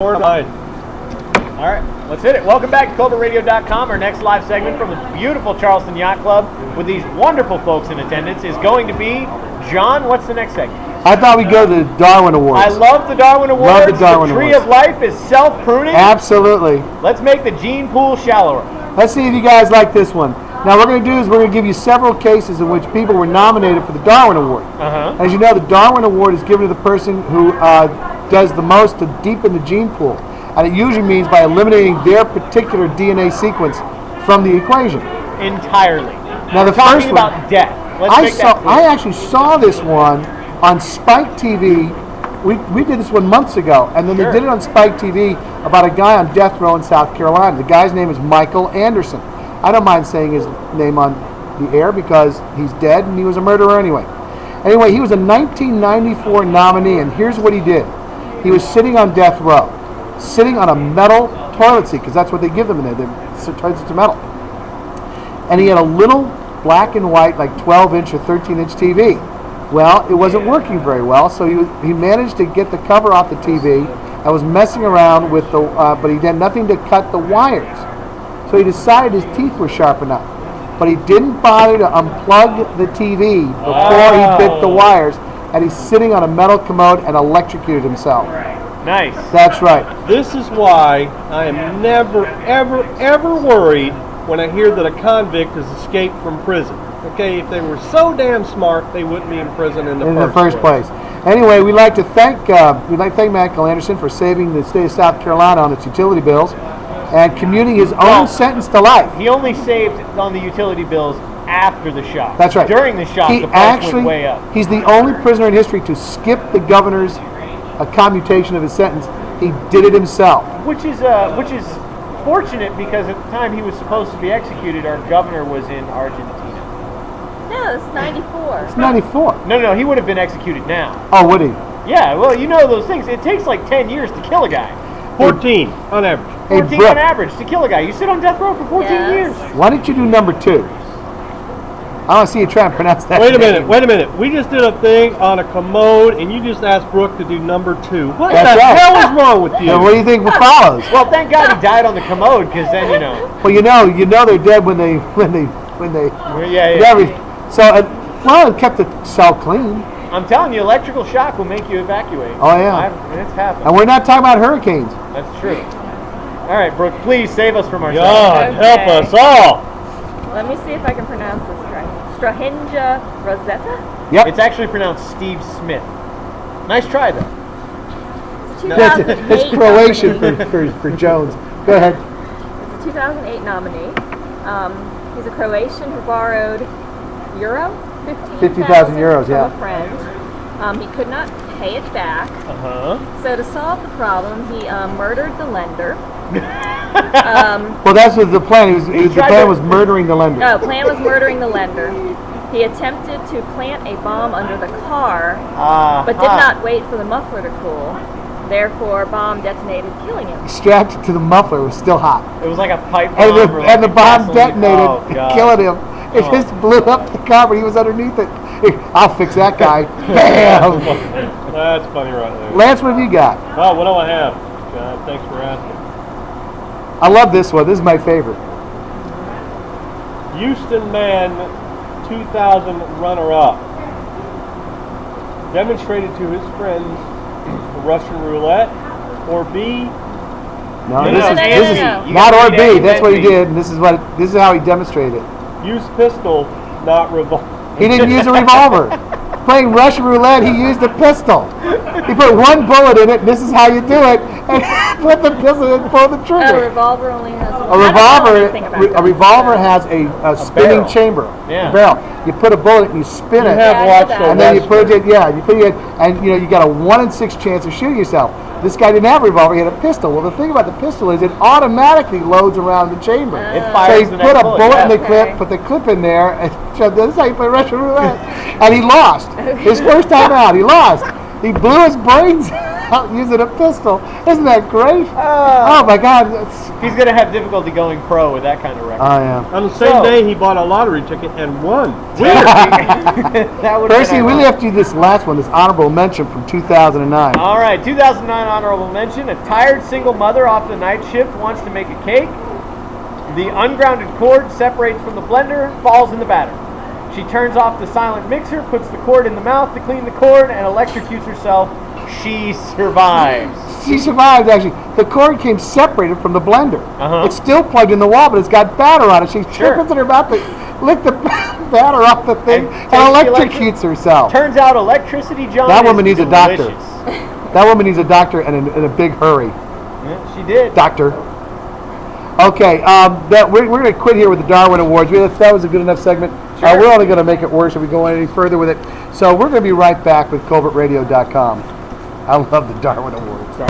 All right, let's hit it. Welcome back to colbertradio.com. Our next live segment from the beautiful Charleston Yacht Club with these wonderful folks in attendance is going to be, John, what's the next segment? I thought we'd go to the Darwin Awards. I love the Darwin Awards. Love the Darwin Tree Awards. of Life is self-pruning. Absolutely. Let's make the gene pool shallower. Let's see if you guys like this one. Now, what we're going to do is we're going to give you several cases in which people were nominated for the Darwin Award. As you know, the Darwin Award is given to the person who does the most to deepen the gene pool. And it usually means by eliminating their particular DNA sequence from the equation. Entirely. Now, the Talking first one, about death. Let's make that clear. I actually saw this one on Spike TV. We did this one months ago, and then they did it on Spike TV about a guy on death row in South Carolina. The guy's name is Michael Anderson. I don't mind saying his name on the air because he's dead and he was a murderer anyway. Anyway, he was a 1994 nominee, and here's what he did. He was sitting on death row, sitting on a metal toilet seat, because that's what they give them in there. Toilets to metal. And he had a little black and white, like 12-inch or 13-inch TV. Well, it wasn't working very well, so he managed to get the cover off the TV and was messing around with the, but he had nothing to cut the wires. So he decided his teeth were sharp enough. But he didn't bother to unplug the TV before he bit the wires, and he's sitting on a metal commode and electrocuted himself. Nice. That's right. This is why I am never, ever, ever worried when I hear that a convict has escaped from prison. Okay, if they were so damn smart, they wouldn't be in prison in the first place. Anyway, we'd like to thank Michael Anderson for saving the state of South Carolina on its utility bills and commuting his own sentence to life. He only saved on the utility bills after the shock. That's right. During the shock, the price went way up. He's the only prisoner in history to skip the governor's commutation of his sentence. He did it himself. Which is fortunate because at the time he was supposed to be executed, our governor was in Argentina. No, it's 94. It's 94. No, he would have been executed now. Oh, would he? Yeah, well, you know those things. It takes like 10 years to kill a guy. 14 on average. 14 on average to kill a guy. You sit on death row for 14 years. Why don't you do number 2? I want to see you try and pronounce that. Wait a minute. We just did a thing on a commode, and you just asked Brooke to do number 2. What the hell is wrong with you? Yeah, what do you think follows? Well, thank God he died on the commode, because then you know. Well, you know they're dead when they. Yeah. So, it kept the cell clean. I'm telling you, electrical shock will make you evacuate. Oh yeah, it's happened. And we're not talking about hurricanes. That's true. All right, Brooke, please save us from ourselves. God, help us all. Let me see if I can pronounce this right. Strahinja Rosetta? Yep. It's actually pronounced Steve Smith. Nice try, though. It's Croatian for Jones. Go ahead. It's a 2008 nominee. He's a Croatian who borrowed euro? 50,000 euros, from a friend. He could not pay it back. So to solve the problem, he murdered the lender. Well, that's what the plan. The plan was murdering the lender. No, plan was murdering the lender. He attempted to plant a bomb under the car, but did not wait for the muffler to cool. Therefore, bomb detonated, killing him. He strapped it to the muffler. It was still hot. It was like a pipe bomb. And the bomb detonated, killing him. It just blew up the car, but he was underneath it. I'll fix that guy. Bam! That's funny right there. Lance, what have you got? Well, what do I have? John, thanks for asking. I love this one. This is my favorite. Houston Man 2000 runner-up demonstrated to his friends Russian roulette, or B. No, this is not or B. That's what he did, and this is how he demonstrated it. Use pistol, not revolver. He didn't use a revolver. Playing Russian roulette, he used a pistol. He put one bullet in it, and this is how you do it. And put the pistol and pull the trigger. A revolver only has a revolver has a spinning chamber. Yeah. A barrel. You put a bullet and you spin it. And then you put it. And you got a 1 in 6 chance of shooting yourself. This guy didn't have a revolver; he had a pistol. Well, the thing about the pistol is it automatically loads around the chamber. It fires so he put a bullet in the clip, put the clip in there, and this is how you play Russian roulette. And he lost his first time out. He lost. He blew his brains. out using a pistol. Isn't that great? Oh my God. He's going to have difficulty going pro with that kind of record. I am. On the same day, he bought a lottery ticket and won. Percy, we left you this last one, this honorable mention from 2009. All right, 2009 honorable mention. A tired single mother off the night shift wants to make a cake. The ungrounded cord separates from the blender, falls in the batter. She turns off the silent mixer, puts the cord in the mouth to clean the cord, and electrocutes herself. She survives. She survived, actually. The cord came separated from the blender. It's still plugged in the wall, but it's got batter on it. She opens her mouth to lick the batter off the thing and electrocutes herself. Turns out electricity, John, that woman needs delicious. a doctor. That woman needs a doctor and in a big hurry. Yeah, she did. Doctor. Okay, we're going to quit here with the Darwin Awards. That was a good enough segment. Sure. We're only going to make it worse if we go any further with it. So we're going to be right back with colbertradio.com. I love the Darwin Awards.